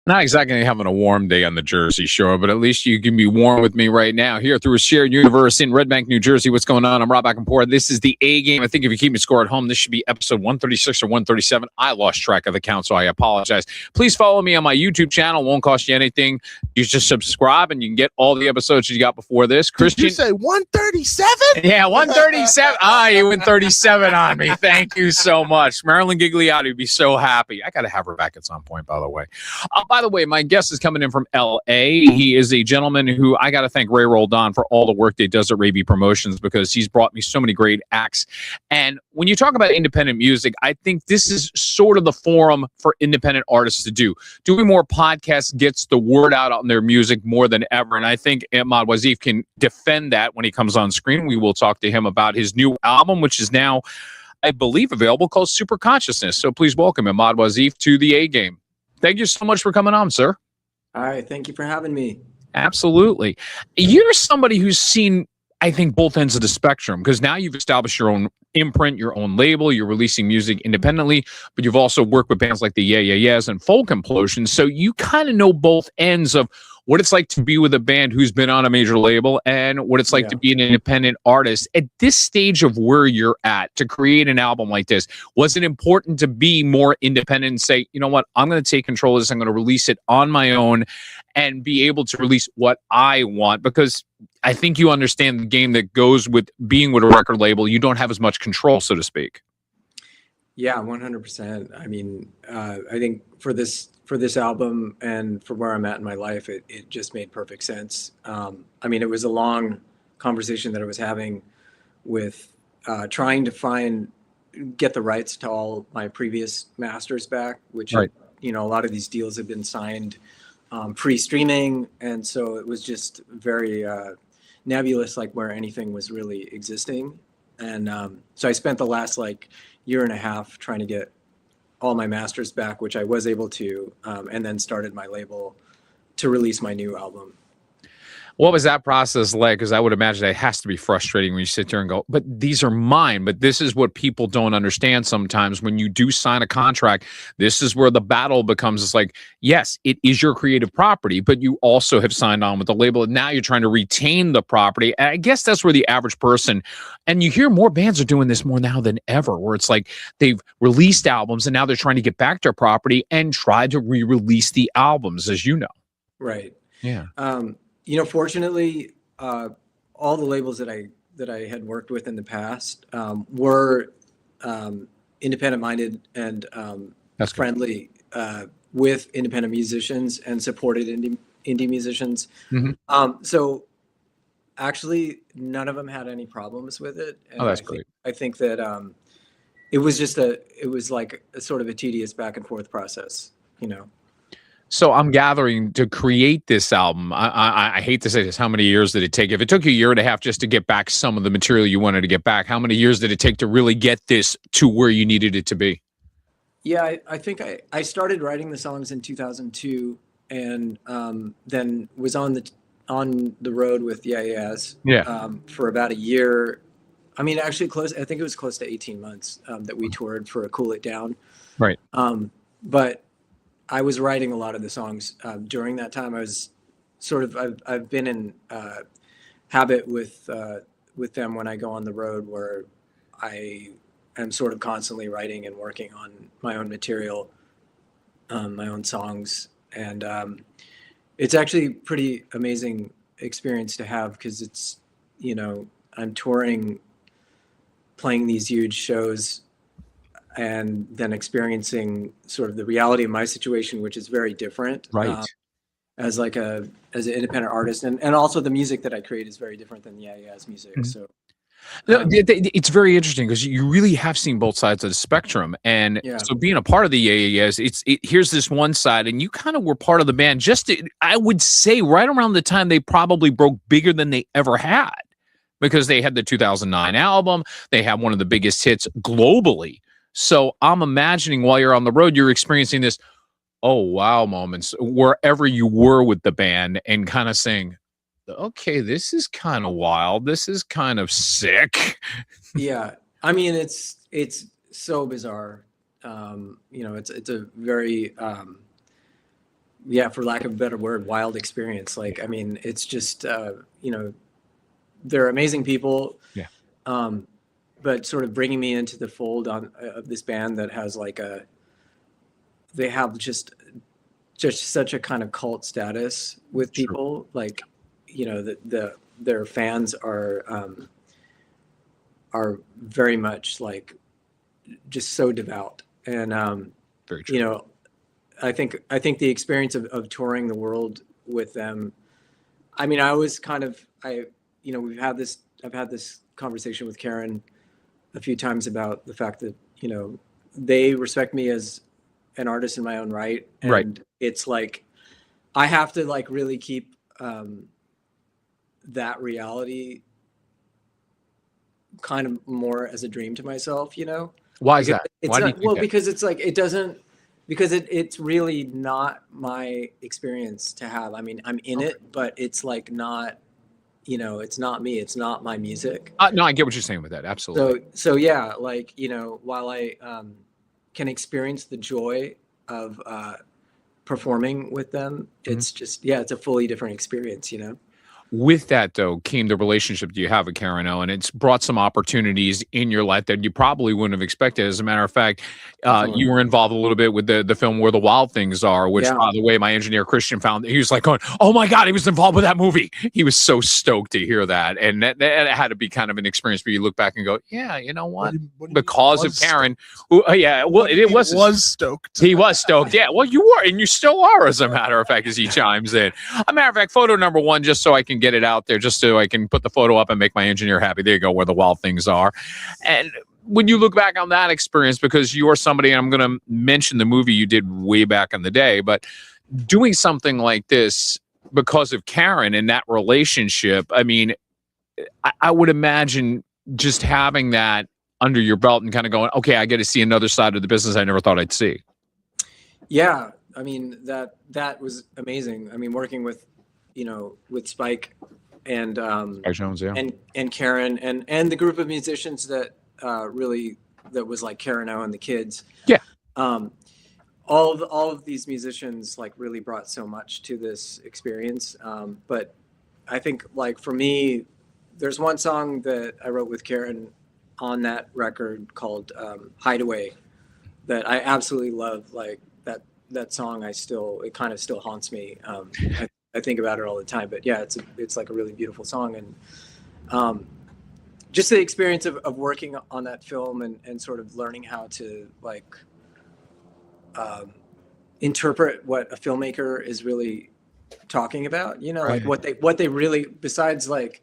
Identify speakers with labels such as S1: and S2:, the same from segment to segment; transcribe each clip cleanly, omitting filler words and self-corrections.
S1: Not exactly having a warm day on the Jersey Shore, but at least you can be warm with me right now here through a shared universe in Red Bank, New Jersey. What's going on? I'm Rob Back-and-Forth. This is the A game. I think if you keep me score at home, this should be episode 136 or 137. I lost track of the count, so I apologize. Please follow me on my YouTube channel. It won't cost you anything. You just subscribe, and you can get all the episodes you got before this. Christian,
S2: did you say 137?
S1: Yeah, 137. You went 37 on me. Thank you so much. Marilyn Gigliotti would be so happy. I got to have her back at some point, by the way. By the way, my guest is coming in from L.A. He is a gentleman who I got to thank Ray Roldan for all the work that he does at Ray B Promotions, because he's brought me so many great acts. And when you talk about independent music, I think this is sort of the forum for independent artists to do. Doing more podcasts gets the word out on their music more than ever. And I think Imaad Wasif can defend that when he comes on screen. We will talk to him about his new album, which is now, I believe, available, called Super Consciousness. So please welcome Imaad Wasif to the A Game. Thank you so much for coming on, sir.
S3: All right. Thank you for having me.
S1: Absolutely. You're somebody who's seen, I think, both ends of the spectrum, because now you've established your own imprint, your own label, you're releasing music independently, but you've also worked with bands like the Yeah Yeah Yeahs and Folk Implosion. So you kind of know both ends of what it's like to be with a band who's been on a major label and what it's like to be an independent artist. At this stage of where you're at, to create an album like this, was it important to be more independent and say, you know what, I'm going to take control of this, I'm going to release it on my own and be able to release what I want? Because I think you understand the game that goes with being with a record label. You don't have as much control, so to speak.
S3: Yeah, 100%. I mean, I think for this album and for where I'm at in my life, it just made perfect sense. I mean, it was a long conversation that I was having with trying to get the rights to all my previous masters back, which,
S1: right.
S3: You know, a lot of these deals have been signed pre-streaming. And so it was just very nebulous, like where anything was really existing. And so I spent the last year and a half trying to get all my masters back, which I was able to, and then started my label to release my new album.
S1: What was that process like? Because I would imagine it has to be frustrating when you sit there and go, but these are mine. But this is what people don't understand sometimes. When you do sign a contract, this is where the battle becomes. It's like, yes, it is your creative property, but you also have signed on with the label. And now you're trying to retain the property. And I guess that's where the average person, and you hear more bands are doing this more now than ever, where it's like they've released albums and now they're trying to get back their property and try to re-release the albums, as you know.
S3: Right.
S1: Yeah.
S3: You know, fortunately, all the labels that I had worked with in the past were independent-minded and
S1: That's
S3: friendly with independent musicians and supported indie musicians.
S1: Mm-hmm.
S3: So actually, none of them had any problems with it. And
S1: That's great.
S3: I think that it was like a sort of a tedious back and forth process, you know.
S1: So I'm gathering to create this album. I hate to say this. How many years did it take? If it took you a year and a half just to get back some of the material you wanted to get back, how many years did it take to really get this to where you needed it to be?
S3: Yeah, I think I started writing the songs in 2002, and then was on the road with Yeah Yeahs for about a year. I mean, actually I think it was close to 18 months that we toured for a Cool It Down.
S1: Right.
S3: But I was writing a lot of the songs during that time. I was I've been in habit with them when I go on the road, where I am sort of constantly writing and working on my own material, my own songs. And it's actually a pretty amazing experience to have, because it's, you know, I'm touring, playing these huge shows, and then experiencing sort of the reality of my situation, which is very different.
S1: Right.
S3: As an independent artist, and also the music that I create is very different than Yeah Yeah's music. Mm-hmm. So
S1: it's very interesting, because you really have seen both sides of the spectrum. And so being a part of the Yeah Yeahs, here's this one side, and you kind of were part of the band I would say right around the time they probably broke bigger than they ever had, because they had the 2009 album. They had one of the biggest hits globally. So I'm imagining while you're on the road, you're experiencing this, oh, wow, moments wherever you were with the band, and kind of saying, okay, this is kind of wild. This is kind of sick.
S3: Yeah. I mean, it's so bizarre. You know, it's a very, yeah, for lack of a better word, wild experience. Like, I mean, it's just, you know, they're amazing people.
S1: Yeah.
S3: But sort of bringing me into the fold of this band that has like they have just such a kind of cult status with people. Like, you know, their fans are very much like just so devout. And,
S1: Very true.
S3: you know, I think the experience of touring the world with them, I mean, I was kind of, you know, I've had this conversation with Karen a few times about the fact that, you know, they respect me as an artist in my own right. And
S1: Right.
S3: it's like, I have to like really keep that reality kind of more as a dream to myself, you know?
S1: Why is
S3: Because
S1: that?
S3: it's
S1: Why do you
S3: not,
S1: think
S3: well,
S1: that?
S3: because it's like, it doesn't, because it's really not my experience to have. I mean, I'm in it, but it's like not, you know, it's not me. It's not my music.
S1: No, I get what you're saying with that. Absolutely.
S3: So yeah, like, you know, while I can experience the joy of performing with them, it's just, yeah, it's a fully different experience, you know?
S1: With that, though, came the relationship that you have with Karen O, and it's brought some opportunities in your life that you probably wouldn't have expected. As a matter of fact, you were involved a little bit with the film Where the Wild Things Are, which,
S3: Yeah.
S1: by the way, my engineer Christian found. He was like going, "Oh my God, he was involved with that movie." He was so stoked to hear that, and that had to be kind of an experience where you look back and go, "Yeah, you know what?" Because of Karen, who, yeah, well, it was
S2: stoked.
S1: He was stoked. Yeah, well, you were, and you still are, as a matter of fact, as he chimes in. A matter of fact, photo number one, just so I can get it out there, just so I can put the photo up and make my engineer happy. There you go, Where the Wild Things Are. And when you look back on that experience, because you are somebody, and I'm going to mention the movie you did way back in the day, but doing something like this because of Karen and that relationship, I mean, I would imagine just having that under your belt and kind of going, okay, I get to see another side of the business I never thought I'd see.
S3: Yeah, I mean, that was amazing. I mean, working with, you know, with Spike and
S1: Spike Jones, yeah.
S3: and Karen and the group of musicians that really, that was like Karen O and the kids.
S1: Yeah.
S3: All of these musicians like really brought so much to this experience. But I think, like, for me, there's one song that I wrote with Karen on that record called Hideaway that I absolutely love. Like, that song, it kind of still haunts me. I think about it all the time, but yeah, it's like a really beautiful song. And just the experience of working on that film and sort of learning how to like interpret what a filmmaker is really talking about, you know,
S2: Right.
S3: like what they really, besides like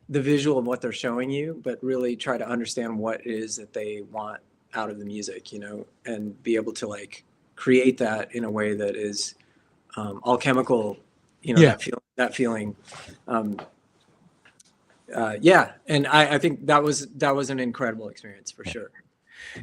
S3: the visual of what they're showing you, but really try to understand what it is that they want out of the music, you know, and be able to like create that in a way that is alchemical, you know,
S1: Yeah.
S3: that feeling. Yeah. And I think that was an incredible experience for sure.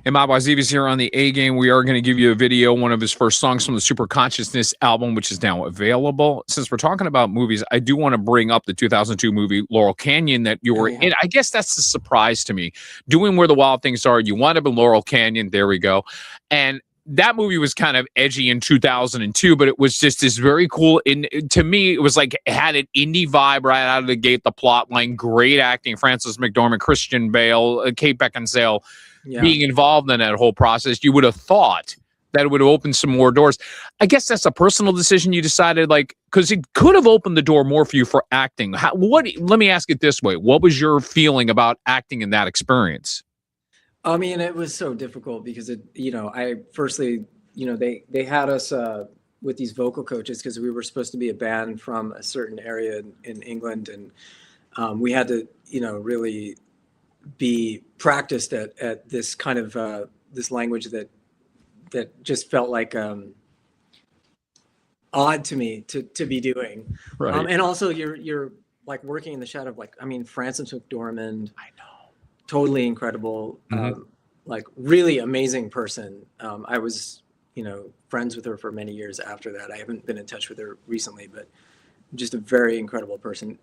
S1: Imaad Wasif is here on the A Game. We are going to give you a video, one of his first songs from the Super Consciousness album, which is now available. Since we're talking about movies, I do want to bring up the 2002 movie Laurel Canyon that you were in. I guess that's the surprise to me. Doing Where the Wild Things Are, you wound up in Laurel Canyon. There we go. And that movie was kind of edgy in 2002, but it was just this very cool. To me, it was like, it had an indie vibe right out of the gate. The plot line, great acting. Frances McDormand, Christian Bale, Kate Beckinsale.
S3: Yeah.
S1: Being involved in that whole process, you would have thought that it would have opened some more doors. I guess that's a personal decision you decided, like, because it could have opened the door more for you for acting. Let me ask it this way. What was your feeling about acting in that experience?
S3: I mean, it was so difficult because firstly, they had us with these vocal coaches because we were supposed to be a band from a certain area in England. And we had to, really be practiced at this kind of this language that just felt like odd to me to be doing.
S1: Right.
S3: And also you're like working in the shadow of Frances McDormand. I know. Totally incredible.
S1: Mm-hmm.
S3: Like really amazing person. I was, friends with her for many years after that. I haven't been in touch with her recently, but just a very incredible person.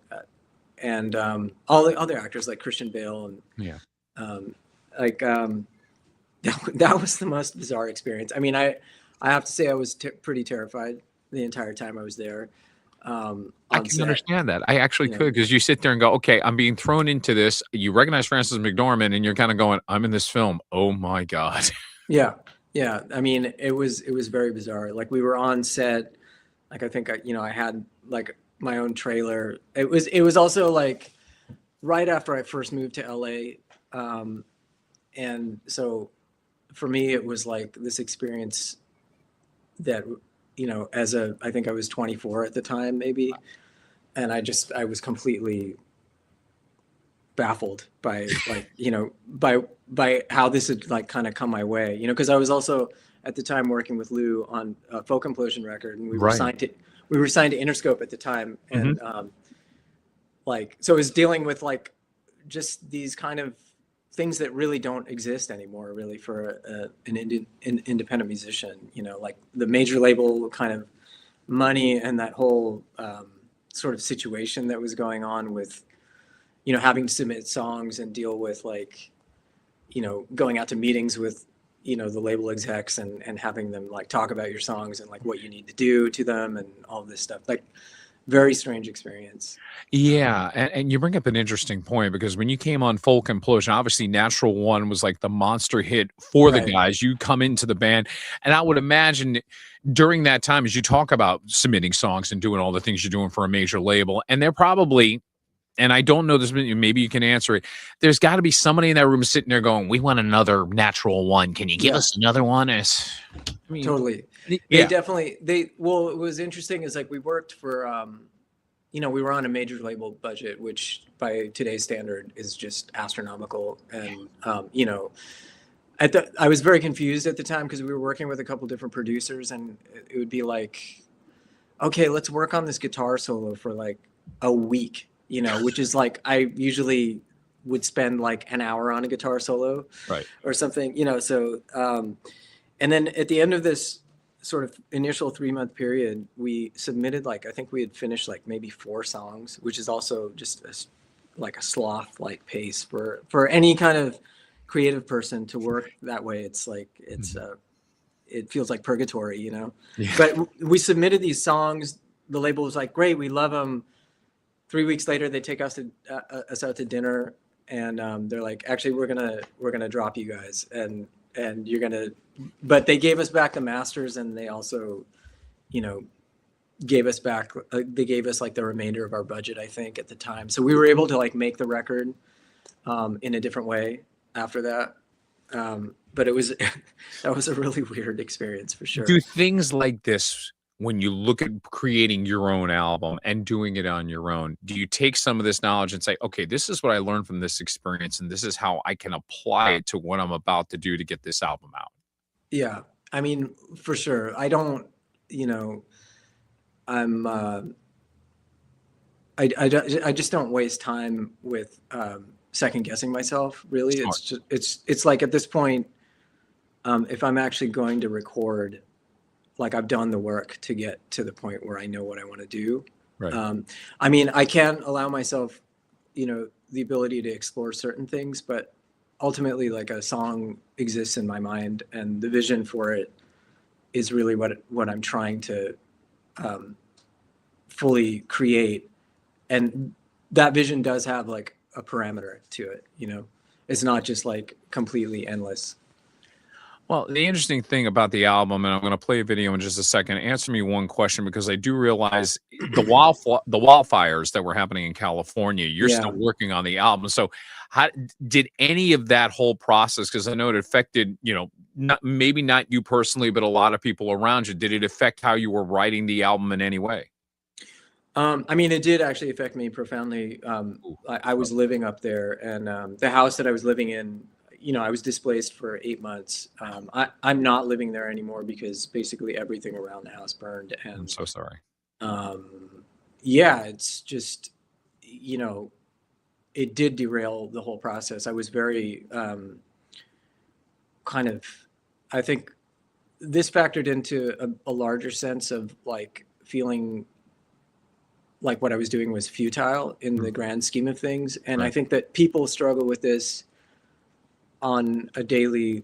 S3: And all the other actors like Christian Bale and that was the most bizarre experience. I mean, I have to say I was pretty terrified the entire time I was there.
S1: I
S3: On
S1: can
S3: set,
S1: understand that. I actually
S3: you know.
S1: could, because you sit there and go, okay, I'm being thrown into this. You recognize Frances McDormand, and you're kind of going, I'm in this film. Oh my God.
S3: Yeah, yeah. I mean, it was very bizarre. Like we were on set. Like I think I had like my own trailer. It was also like right after I first moved to LA, and so for me it was like this experience that I think I was 24 at the time maybe, and I was completely baffled by like by how this had like kind of come my way, because I was also at the time working with Lou on a Folk Implosion record, and
S1: Right.
S3: we were signed to Interscope at the time,
S1: Mhm.
S3: and like so I was dealing with like just these kind of things that really don't exist anymore really for an independent musician, like the major label kind of money and that whole sort of situation that was going on with having to submit songs and deal with like going out to meetings with the label execs and having them like talk about your songs and like what you need to do to them and all this stuff, like very strange experience.
S1: Yeah, and you bring up an interesting point, because when you came on Folk Implosion, obviously Natural One was like the monster hit for the
S3: Right.
S1: guys. You come into the band, and I would imagine during that time, as you talk about submitting songs and doing all the things you're doing for a major label, and they're probably, and I don't know this, but maybe you can answer it. There's got to be somebody in that room sitting there going, "We want another Natural One. Can you give
S3: Yeah.
S1: us another one?" I mean,
S3: Totally.
S1: yeah,
S3: Well, it was interesting is like we worked for we were on a major label budget, which by today's standard is just astronomical. And I was very confused at the time because we were working with a couple different producers, and it would be like, okay, let's work on this guitar solo for like a week, which is like I usually would spend like an hour on a guitar solo,
S1: right.
S3: or something, so and then at the end of this sort of initial 3-month period, we submitted like I think we had finished like maybe 4 songs, which is also just like a sloth like pace for any kind of creative person to work that way. It's like it feels like purgatory,
S1: Yeah.
S3: But we submitted these songs. The label was like, great, we love them. 3 weeks later, they take us out to dinner, and they're like, actually, we're gonna drop you guys, and you're gonna. But they gave us back the masters, and they also, gave us back. They gave us like the remainder of our budget, I think, at the time. So we were able to like make the record in a different way after that. But it was that was a really weird experience for sure.
S1: Do things like this, when you look at creating your own album and doing it on your own, do you take some of this knowledge and say, okay, this is what I learned from this experience, and this is how I can apply it to what I'm about to do to get this album out?
S3: Yeah, I mean, for sure. I don't, I'm, I just don't waste time with second guessing myself. Really,
S1: Smart.
S3: it's just it's like at this point, if I'm actually going to record, like I've done the work to get to the point where I know what I want to do.
S1: Right.
S3: I mean, I can allow myself, the ability to explore certain things, but ultimately, like a song exists in my mind, and the vision for it is really what I'm trying to fully create. And that vision does have like a parameter to it, it's not just like completely endless.
S1: Well, the interesting thing about the album, and I'm going to play a video in just a second, answer me one question, because I do realize the wildfires that were happening in California, you're
S3: Yeah.
S1: still working on the album. So how did any of that whole process, because I know it affected, maybe not you personally, but a lot of people around you, did it affect how you were writing the album in any way?
S3: I mean, it did actually affect me profoundly. I was living up there, and the house that I was living in, I was displaced for 8 months. I'm not living there anymore because basically everything around the house burned.
S1: I'm
S3: And
S1: so sorry.
S3: yeah, it's just, it did derail the whole process. I was very kind of, I think this factored into a larger sense of like feeling like what I was doing was futile in the grand scheme of things. And I
S1: Right.
S3: think that people struggle with this on a daily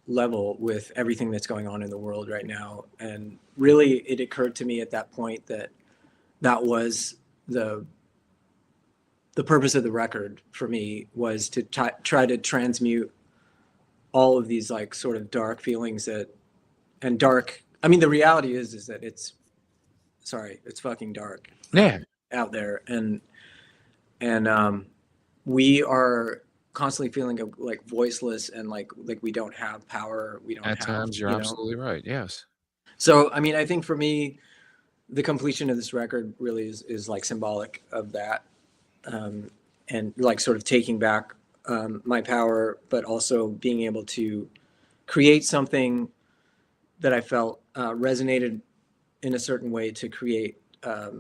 S3: level with everything that's going on in the world right now. And really, it occurred to me at that point that that was the purpose of the record for me, was to try to transmute all of these like sort of dark feelings and dark. I mean, the reality is that it's fucking dark out there, and we are constantly feeling like voiceless and like we don't have power. We don't
S1: At
S3: have.
S1: times, you're absolutely right. Yes.
S3: So, I mean, I think for me, the completion of this record really is like symbolic of that, and like sort of taking back my power, but also being able to create something that I felt resonated in a certain way, to create a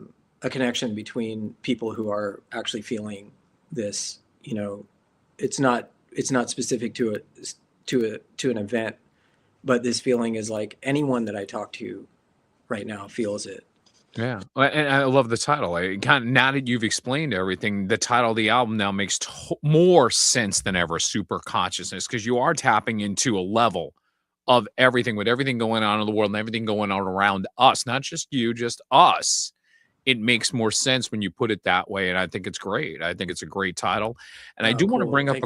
S3: connection between people who are actually feeling this. You know, it's not specific to an event, but this feeling is like anyone that I talk to right now feels it.
S1: Yeah, and I love the title. Now that you've explained everything, the title of the album now makes more sense than ever. Super consciousness, because you are tapping into a level of everything, with everything going on in the world and everything going on around us, not just you, just us. It makes more sense when you put it that way, and I think it's great. I think it's a great title, and I do want to bring up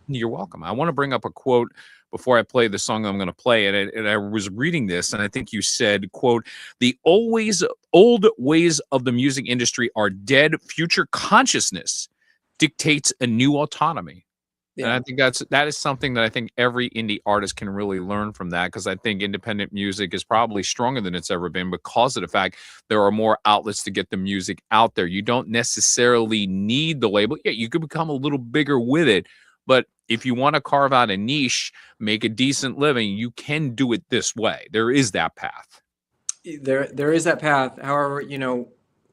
S1: You're welcome. I want to bring up a quote before I play the song I'm going to play, and I was reading this, and I think you said, quote, "The old ways of the music industry are dead. Future consciousness dictates a new autonomy." Yeah. And I think that is something that I think every indie artist can really learn from that, because I think independent music is probably stronger than it's ever been because of the fact there are more outlets to get the music out there. You don't necessarily need the label. Yeah, you could become a little bigger with it, but if you want to carve out a niche, make a decent living, you can do it this way. There is that path.
S3: There is that path. However, you know,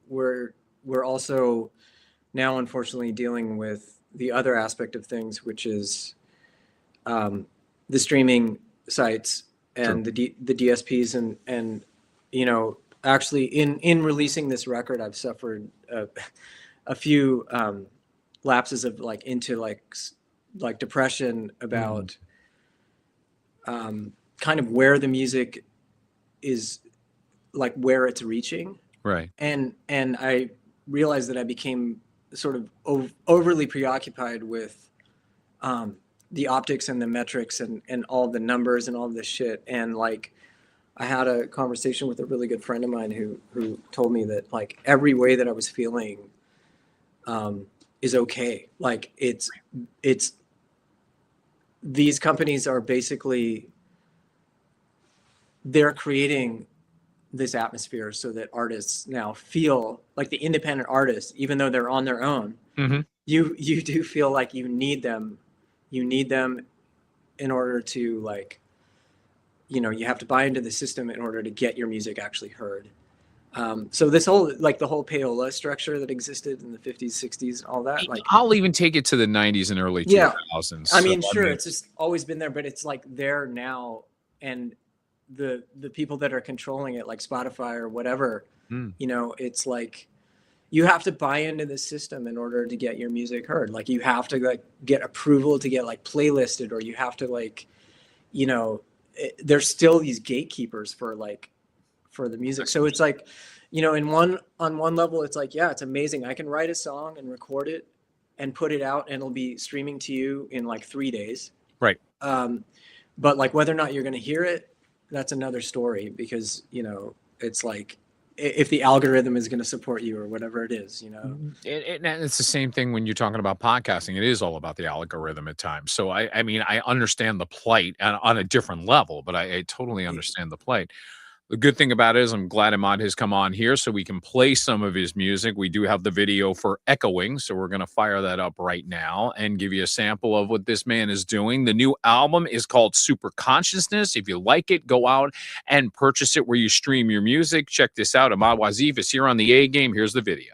S3: we're also now unfortunately dealing with the other aspect of things, which is the streaming sites and the DSPs, and you know, actually in releasing this record, I've suffered a few lapses of like into like depression about kind of where the music is, like where it's reaching,
S1: right?
S3: And I realized that I became sort of overly preoccupied with the optics and the metrics and all the numbers and all this shit. And like, I had a conversation with a really good friend of mine who told me that like every way that I was feeling is okay. Like it's these companies are basically, they're creating this atmosphere so that artists now feel like, the independent artists, even though they're on their own, you do feel like you need them in order to, like, you know, you have to buy into the system in order to get your music actually heard. So this whole, like the whole payola structure that existed in the 50s, 60s, all that, like,
S1: I'll even take it to the 90s and early 2000s.
S3: I mean, sure, it's just always been there, but it's like there now, and the people that are controlling it, like Spotify or whatever, you know, it's like you have to buy into the system in order to get your music heard. Like you have to like get approval to get like playlisted, or you have to, like, you know, there's still these gatekeepers for the music. So it's like, you know, on one level, it's like, yeah, it's amazing. I can write a song and record it and put it out, and it'll be streaming to you in like 3 days.
S1: Right.
S3: But like whether or not you're going to hear it, that's another story, because, you know, it's like if the algorithm is going to support you or whatever it is, you know.
S1: And it's the same thing when you're talking about podcasting. It is all about the algorithm at times. So I mean, I understand the plight on a different level, but I totally understand the plight. The good thing about it is I'm glad Imaad has come on here so we can play some of his music. We do have the video for echoing, so we're going to fire that up right now and give you a sample of what this man is doing. The new album is called Super Consciousness. If you like it, go out and purchase it where you stream your music. Check this out. Imaad Wasif is here on the A Game. Here's the video.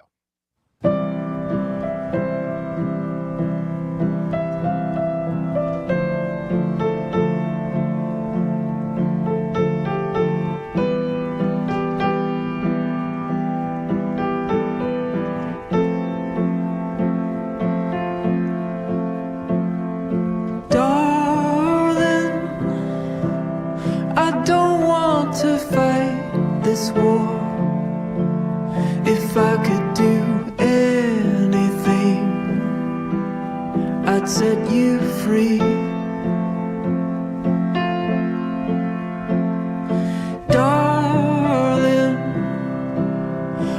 S2: set you free. Darling,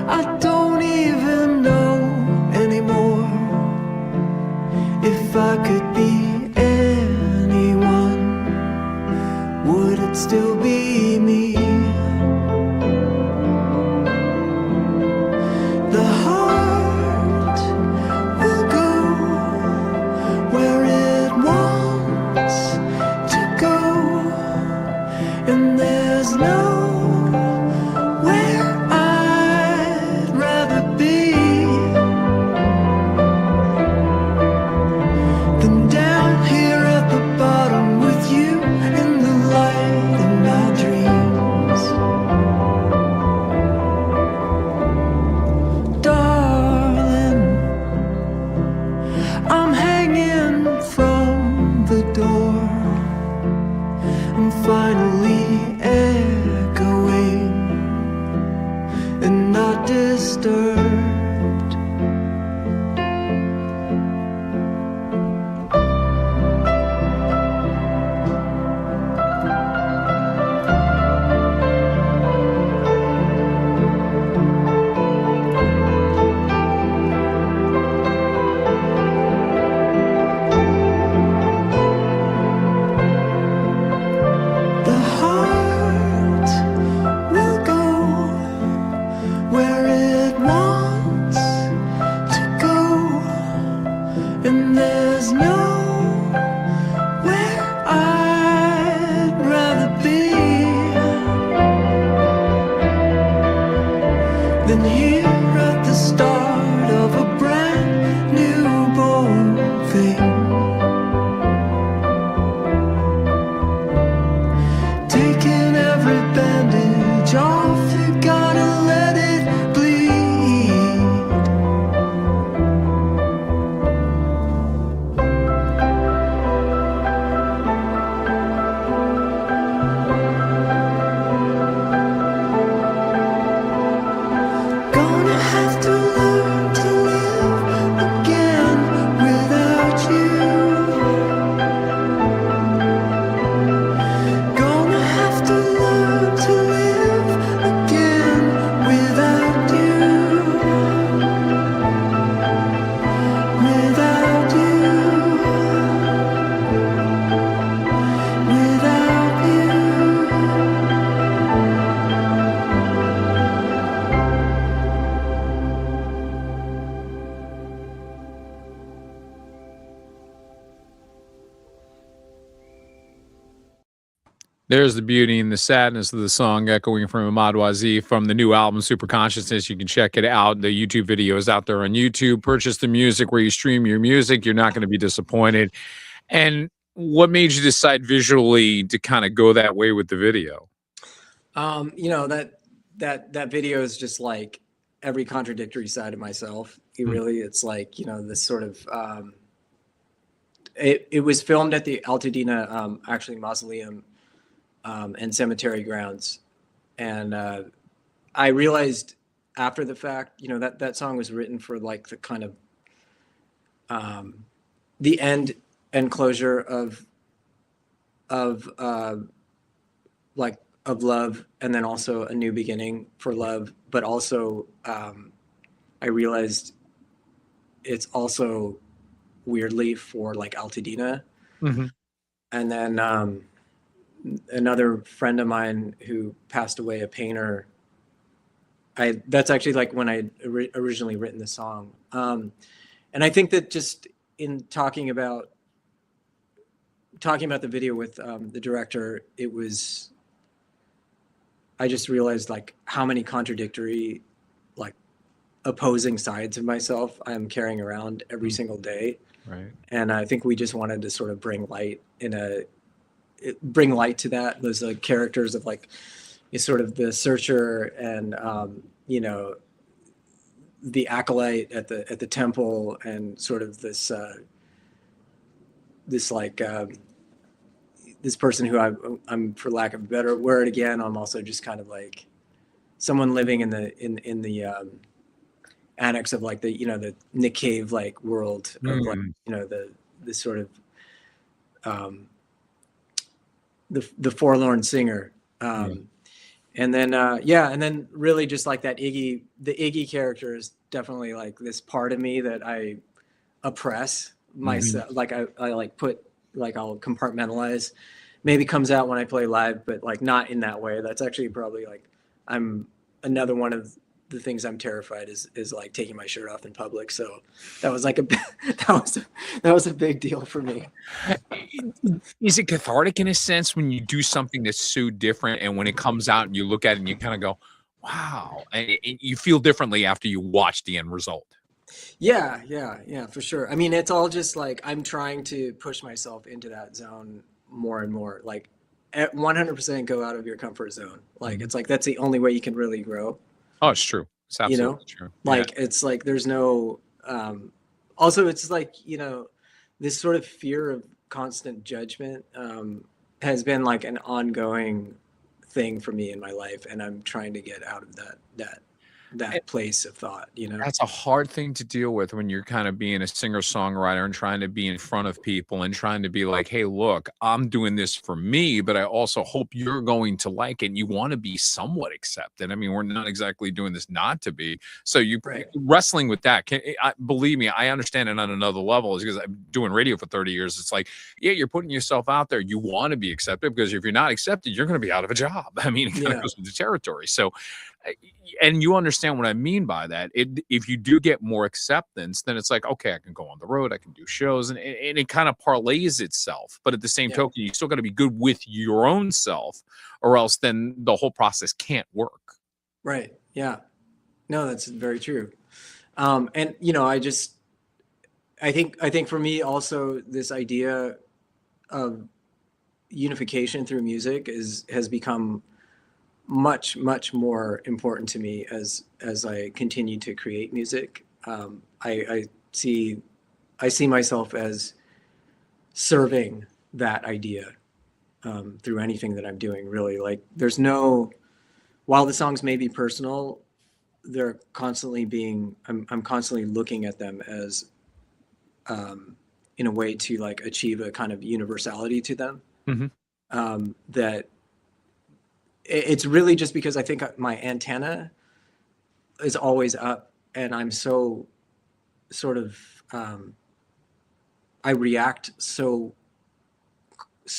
S2: I don't even know anymore if I could be anyone, would it still be me? The heart will go where it wants to go, and there's nowhere I'd rather be than down here at the bottom with you in the light of my dreams. Darling, I'm hanging from the door. I'm finally echoing and not disturbed. The heart will go where it wants to go, and there's nowhere I'd rather be than here at the start of a brand new born thing. Taking every bandage off, you gotta let it bleed. Gonna have to learn to live again without you. Gonna have to learn to live again without you. Without you. Without you.
S1: There's the beauty and the sadness of the song echoing from Imaad Wasif from the new album Super Consciousness. You can check it out. The YouTube video is out there on YouTube. Purchase the music where you stream your music. You're not going to be disappointed. And what made you decide visually to kind of go that way with the video?
S3: You know, that video is just like every contradictory side of myself. It's like, you know, this sort of it was filmed at the Altadena actually mausoleum and cemetery grounds, and I realized after the fact, you know, that song was written for like the kind of the end and closure of like of love, and then also a new beginning for love, but also I realized it's also weirdly for like Altadena.
S1: Mm-hmm.
S3: And then another friend of mine who passed away, a painter, that's actually like when I originally written the song. And I think that just in talking about the video with the director, I just realized like how many contradictory, like opposing sides of myself I'm carrying around every single day.
S1: Right.
S3: And I think we just wanted to sort of bring light to that. Those like characters of like sort of the searcher and you know, the acolyte at the temple, and sort of this like this person who I'm for lack of a better word again, I'm also just kind of like someone living in the annex of like the, you know, the Nick Cave like world of like, you know, the this sort of the forlorn singer. And then and then really just like the Iggy character is definitely like this part of me that I oppress myself. Like I like put, like I'll compartmentalize. Maybe comes out when I play live, but like not in that way. That's actually probably like I'm another one of the things I'm terrified is like taking my shirt off in public. So that was like that was a big deal for me.
S1: Is it cathartic in a sense when you do something that's so different, and when it comes out and you look at it and you kind of go, wow, and you feel differently after you watch the end result?
S3: Yeah, for sure. I mean, it's all just like I'm trying to push myself into that zone more and more. Like at 100% go out of your comfort zone. Like it's like that's the only way you can really grow.
S1: Oh, it's true. It's absolutely true.
S3: Like it's like there's no also it's like, this sort of fear of constant judgment has been like an ongoing thing for me in my life, and I'm trying to get out of that place of thought.
S1: That's a hard thing to deal with when you're kind of being a singer-songwriter and trying to be in front of people and trying to be like, hey, look, I'm doing this for me, but I also hope you're going to like it. And you want to be somewhat accepted. I mean, we're not exactly doing this not to be. So wrestling with that, believe me, I understand it on another level, is because I'm doing radio for 30 years. It's like, yeah, you're putting yourself out there. You want to be accepted, because if you're not accepted, you're going to be out of a job. I mean, it kind of goes with the territory. So, and you understand what I mean by that. If you do get more acceptance, then it's like, okay, I can go on the road, I can do shows, and it kind of parlays itself. But at the same token, you still got to be good with your own self, or else then the whole process can't work.
S3: Right. Yeah. No, that's very true. And I think for me also, this idea of unification through music has become much more important to me as I continue to create music. I see myself as serving that idea through anything that I'm doing, really. Like while the songs may be personal, they're constantly I'm constantly looking at them as in a way to like achieve a kind of universality to them. That it's really just because I think my antenna is always up, and I'm so sort of I react so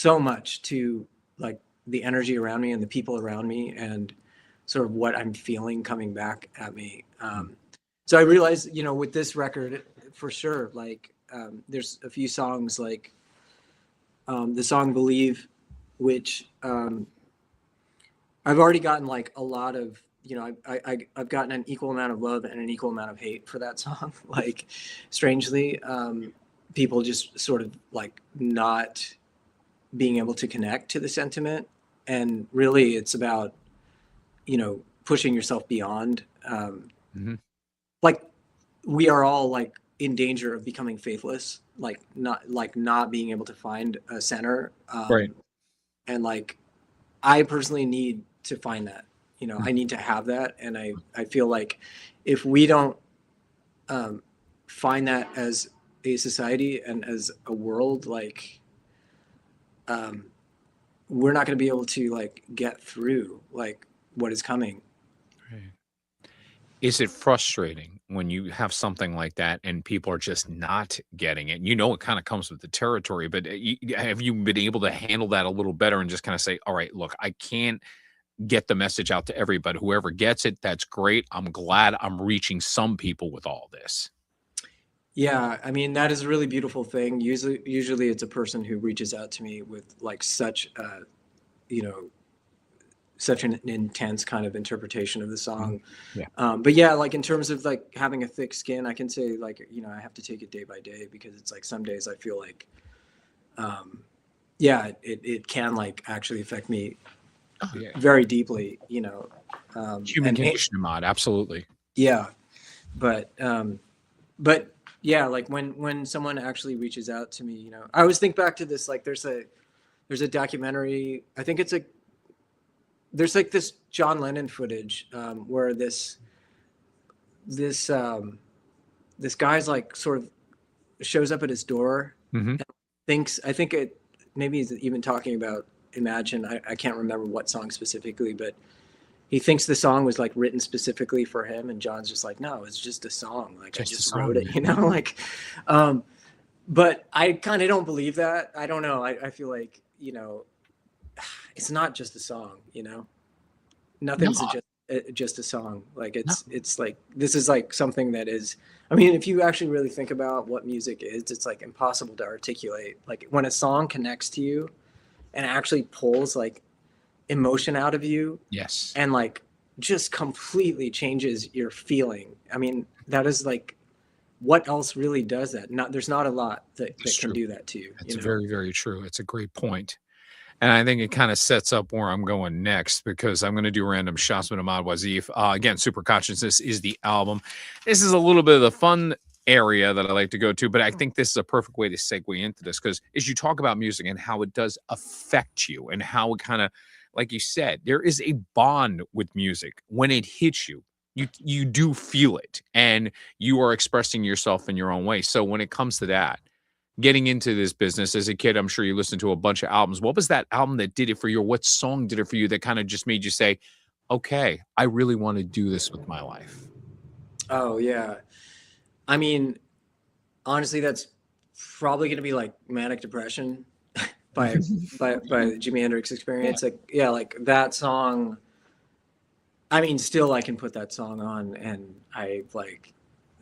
S3: much to like the energy around me and the people around me and sort of what I'm feeling coming back at me. So I realized, with this record, for sure, like there's a few songs like the song Believe, which I've already gotten like a lot of, I've gotten an equal amount of love and an equal amount of hate for that song. Like, strangely, people just sort of like not being able to connect to the sentiment. And really it's about, pushing yourself beyond. Like we are all like in danger of becoming faithless, like not being able to find a center.
S1: Right.
S3: And like, I personally need to find that, I need to have that. And I feel like if we don't find that as a society and as a world, like we're not going to be able to like get through like what is coming.
S1: Right. Is it frustrating when you have something like that and people are just not getting it? It kind of comes with the territory, but have you been able to handle that a little better and just kind of say, all right, look, I can't get the message out to everybody. Whoever gets it, that's great. I'm glad I'm reaching some people with all this.
S3: Yeah, I mean, that is a really beautiful thing. Usually it's a person who reaches out to me with like such such an intense kind of interpretation of the song. But yeah, like in terms of like having a thick skin, I can say like, I have to take it day by day, because it's like some days I feel like, it can like actually affect me very deeply,
S1: Human condition, Imaad, absolutely.
S3: Yeah. But yeah, like when someone actually reaches out to me, I always think back to this, like there's a documentary, I think there's like this John Lennon footage where this guy's like sort of shows up at his door
S1: Hmm.
S3: I think it maybe he's even talking about Imagine. I can't remember what song specifically, but he thinks the song was like written specifically for him, and John's just like, no, it's just a song. Like I
S1: Just a
S3: just
S1: song,
S3: wrote it,
S1: man.
S3: you know, like. Um, but I kind of don't believe that. I don't know. I feel like, you know, it's not just a song, you know.
S1: No,
S3: Nothing's just a song. Like
S1: no.
S3: it's like this is like something that is. I mean, if you actually really think about what music is, it's like impossible to articulate. Like when a song connects to you and actually pulls like emotion out of you
S1: Yes,
S3: and like just completely changes your feeling. I mean, that is like what else really does that? Not there's not a lot
S1: it's
S3: that can
S1: true.
S3: do that to you,
S1: It's
S3: you know.
S1: very, very true. It's a great point. And I think it kind of sets up where I'm going next because I'm going to do random shots with Imaad Wasif. Again, Super Consciousness is the album. This is a little bit of the fun area that I like to go to, but I think this is a perfect way to segue into this because as you talk about music and how it does affect you and how it kind of, like you said, there is a bond with music. When it hits you, you do feel it and you are expressing yourself in your own way. So when it comes to that, getting into this business as a kid, I'm sure you listened to a bunch of albums. What was that album that did it for you? Or what song did it for you that kind of just made you say, okay, I really want to do this with my life?
S3: Oh yeah. I mean, honestly, that's probably going to be like Manic Depression by by the Jimi Hendrix
S1: Yeah.
S3: Experience. Like yeah, like that song. I mean, still I can put that song on and I like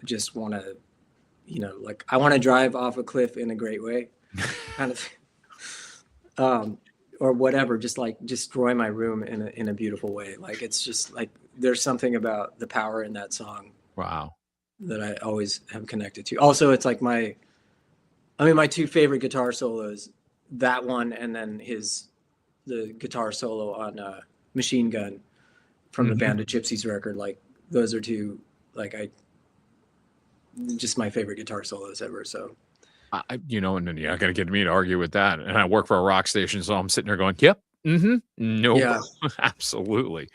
S3: just want to, you know, like I want to drive off a cliff in a great way, kind of, or whatever. Just like destroy my room in a beautiful way. Like it's just like there's something about the power in that song
S1: Wow.
S3: that I always have connected to. Also, it's like my two favorite guitar solos, that one and then the guitar solo on Machine Gun from the
S1: Mhm.
S3: Band of Gypsies record. Like those are two, like just my favorite guitar solos ever. So
S1: And then you're not going to get me to argue with that. And I work for a rock station, so I'm sitting there going, yep. Nope.
S3: yeah,
S1: Absolutely.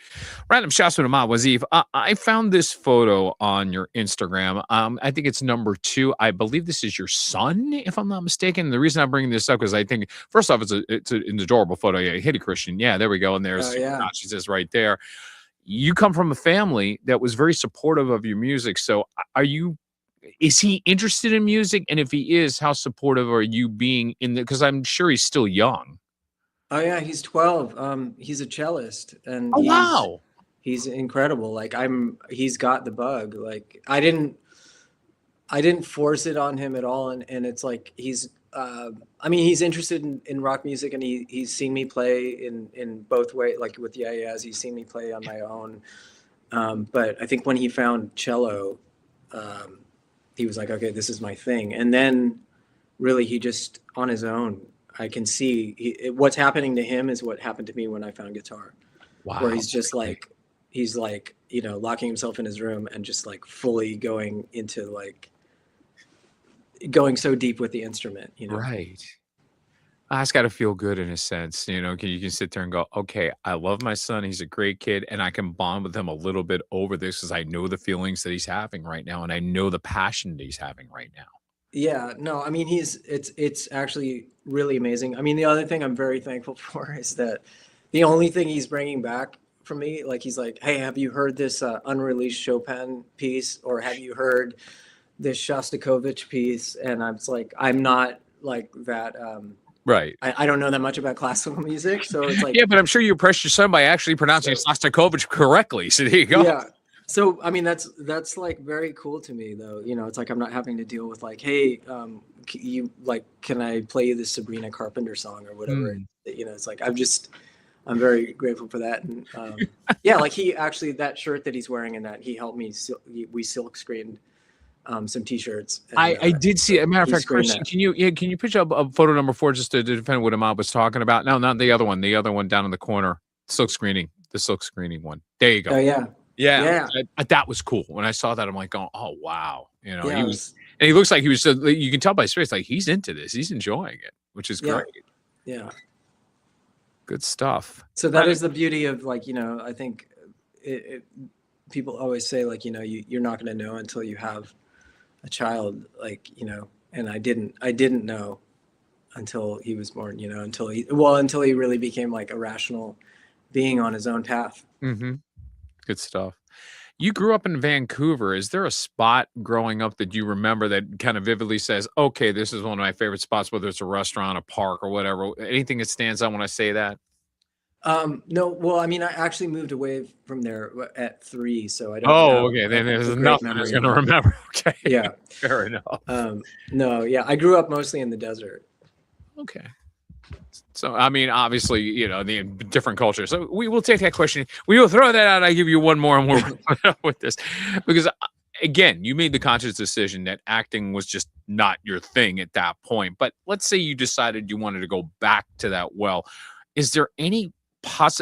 S1: Random shots with Imaad Wasif. I found this photo on your Instagram. I think it's number 2. I believe this is your son, if I'm not mistaken. The reason I'm bringing this up is I think first off, it's an adorable photo. Yeah, hit it, Christian. Yeah, there we go. And there's
S3: yeah.
S1: consciousness right there. You come from a family that was very supportive of your music. So is he interested in music? And if he is, how supportive are you being in the, because I'm sure he's still young.
S3: Oh yeah, he's 12. He's a cellist and
S1: Oh, wow.
S3: he's incredible. Like he's got the bug. Like I didn't force it on him at all. And it's like I mean, he's interested in rock music and he's seen me play in both ways, like with Yeah Yeahs, he's seen me play on my own. But I think when he found cello, um, he was like, okay, this is my thing. And then really he just on his own, I can see what's happening to him is what happened to me when I found guitar, where
S1: Wow.
S3: he's just like, he's like, you know, locking himself in his room and just like fully going into like going so deep with the instrument, you know?
S1: Right. It's got to feel good in a sense. You can sit there and go, okay, I love my son. He's a great kid. And I can bond with him a little bit over this because I know the feelings that he's having right now. And I know the passion that he's having right now.
S3: Yeah, no, I mean, it's actually really amazing. I mean, the other thing I'm very thankful for is that the only thing he's bringing back from me, like he's like, hey, have you heard this unreleased Chopin piece, or have you heard this Shostakovich piece? And I'm just like, I'm not like that.
S1: Right.
S3: I don't know that much about classical music, so it's like,
S1: Yeah, but I'm sure you impressed your son by actually pronouncing
S3: so,
S1: Shostakovich correctly. So there you go.
S3: yeah. So I mean, that's like very cool to me, though. You know, it's like I'm not having to deal with like, hey, you like, can I play you this Sabrina Carpenter song or whatever?
S1: Hmm.
S3: You know, it's like I'm very grateful for that. And yeah, like he actually that shirt that he's wearing and that he helped me. We silk screened some T-shirts. And,
S1: I did see.
S3: so
S1: As a matter of
S3: he
S1: fact,
S3: screened
S1: Christian,
S3: that.
S1: can you pitch up a photo number 4 just to defend what Ahmad was talking about? No, not the other one. The other one down in the corner, the silk screening one. There you
S3: Oh
S1: go.
S3: yeah,
S1: Yeah,
S3: yeah,
S1: that was cool. When I saw that, I'm like, oh wow.
S3: yeah.
S1: He was, and he looks like he was. You can tell by his face, like he's into this. He's enjoying it, which is
S3: Yeah,
S1: great.
S3: yeah.
S1: Good stuff.
S3: So that is the beauty of like, you know, I think people always say like, you know, you're not going to know until you have a child, like, you know, and I didn't know until he was born, you know, until he really became like a rational being on his own path.
S1: Mm-hmm. Good stuff. You grew up in Vancouver. Is there a spot growing up that you remember that kind of vividly says, okay, this is one of my favorite spots, whether it's a restaurant, a park, or whatever? Anything that stands out when I say that?
S3: No, well, I mean, I actually moved away from there at 3, so I don't
S1: Oh,
S3: have
S1: okay. Then there's
S3: a great
S1: nothing
S3: memory
S1: that's
S3: of
S1: going to
S3: it.
S1: remember. Okay.
S3: Yeah.
S1: Fair enough.
S3: No, yeah, I grew up mostly in the desert.
S1: Okay. So, I mean, obviously, you know, the different cultures. So we will take that question. We will throw that out. I give you one more and we're with this. Because, again, you made the conscious decision that acting was just not your thing at that point. But let's say you decided you wanted to go back to that well. Is there any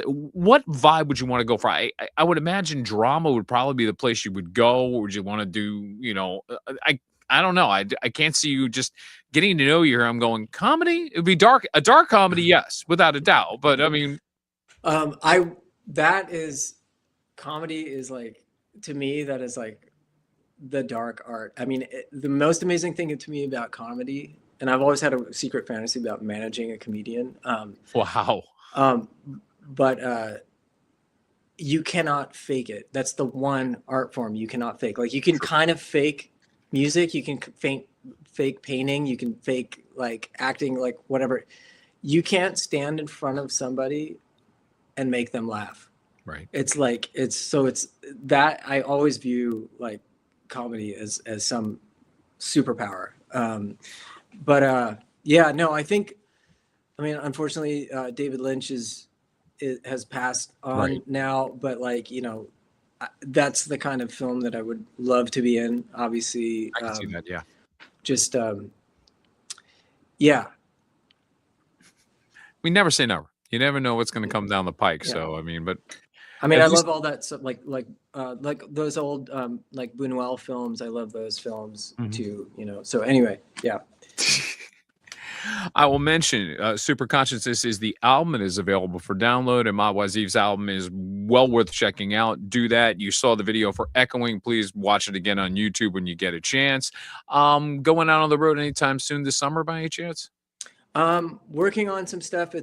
S1: what vibe would you want to go for? I would imagine drama would probably be the place you would go. Or would you want to do, you know, I don't know. I can't see you just getting to know you here. I'm going comedy. It'd be a dark comedy, yes, without a doubt. But I mean,
S3: That is comedy is like, to me, that is like the dark art. I mean, the most amazing thing to me about comedy, and I've always had a secret fantasy about managing a comedian.
S1: wow.
S3: But you cannot fake it. That's the one art form you cannot fake. Like, you can kind of fake music, you can fake painting, you can fake like acting, like whatever. You can't stand in front of somebody and make them laugh.
S1: Right.
S3: It's like it's that I always view like comedy as some superpower. Yeah, no, I mean, unfortunately, David Lynch has passed on
S1: Right.
S3: now, but like, you know, that's the kind of film that I would love to be in. Obviously,
S1: I can see that. Yeah.
S3: just yeah.
S1: We never say never. You never know what's going to come down the pike.
S3: Yeah.
S1: So I mean, but
S3: I mean,
S1: at
S3: I
S1: least-
S3: love all that stuff, like those old like Buñuel films. I love those films too. You know. So anyway, yeah.
S1: I will mention Super Consciousness is the album. It is available for download. Imaad Wasif's album is well worth checking out. Do that. You saw the video for Echoing. Please watch it again on YouTube when you get a chance. Going out on the road anytime soon this summer by any chance?
S3: Working on some stuff.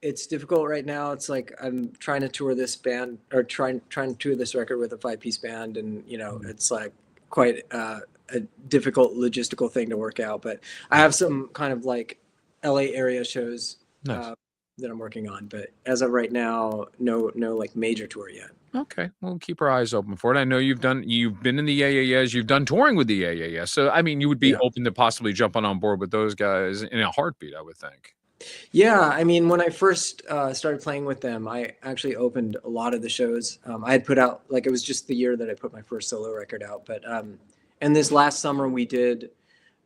S3: It's difficult right now. It's like I'm trying to tour this band, or trying to tour this record with a 5-piece band, and you know, it's like quite a difficult logistical thing to work out. But I have some kind of like LA area shows
S1: Nice.
S3: that I'm working on. But as of right now, no like major tour yet.
S1: Okay, we'll keep our eyes open for it. I know you've been in the AAS, you've done touring with the AAS. So I mean, you would be open to possibly jumping on board with those guys in a heartbeat, I would think.
S3: Yeah, I mean, when I first started playing with them, I actually opened a lot of the shows. I had put out, like, it was just the year that I put my first solo record out. But and this last summer we did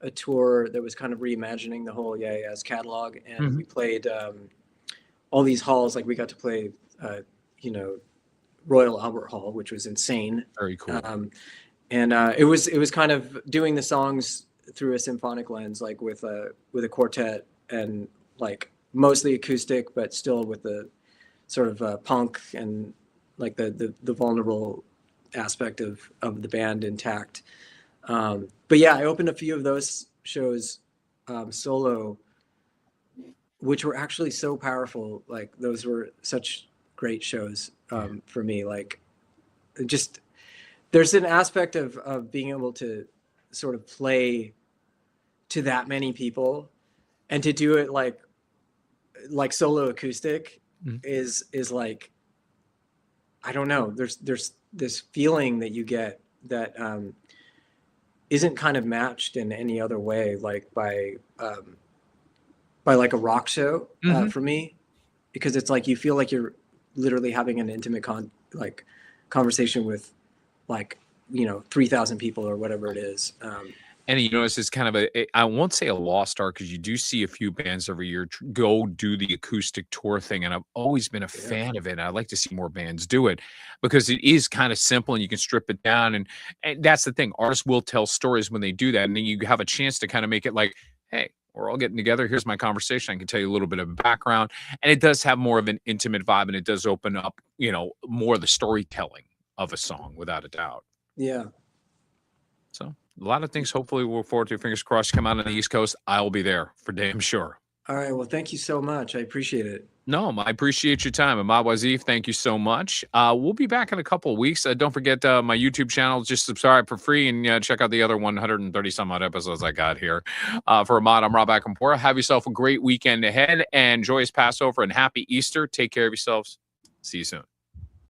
S3: a tour that was kind of reimagining the whole Yeah catalog, and we played all these halls. Like, we got to play, you know, Royal Albert Hall, which was insane.
S1: Very cool.
S3: And it was kind of doing the songs through a symphonic lens, like with a quartet, and like mostly acoustic, but still with the sort of punk and like the vulnerable aspect of the band intact. But yeah, I opened a few of those shows solo, which were actually so powerful. Like, those were such great shows for me. Like, just there's an aspect of being able to sort of play to that many people, and to do it like solo acoustic is like, I don't know, there's this feeling that you get that isn't kind of matched in any other way, like by like a rock show for me, because it's like you feel like you're literally having an intimate conversation with, like, you know, 3,000 people or whatever it is.
S1: And you notice it's kind of I won't say a lost art, because you do see a few bands every year go do the acoustic tour thing. And I've always been a fan of it. And I'd like to see more bands do it, because it is kind of simple and you can strip it down. And that's the thing. Artists will tell stories when they do that. And then you have a chance to kind of make it like, hey, we're all getting together. Here's my conversation. I can tell you a little bit of background. And it does have more of an intimate vibe, and it does open up, you know, more of the storytelling of a song, without a doubt.
S3: Yeah.
S1: So a lot of things, hopefully, we'll look forward to. Fingers crossed, come out on the East Coast. I'll be there for damn sure.
S3: All right. Well, thank you so much. I appreciate it.
S1: No, I appreciate your time. Imaad Wasif, thank you so much. We'll be back in a couple of weeks. Don't forget my YouTube channel. Just subscribe for free and check out the other 130 some odd episodes I got here. For Imaad, I'm Rob Akampora. Have yourself a great weekend ahead and joyous Passover and happy Easter. Take care of yourselves. See you soon.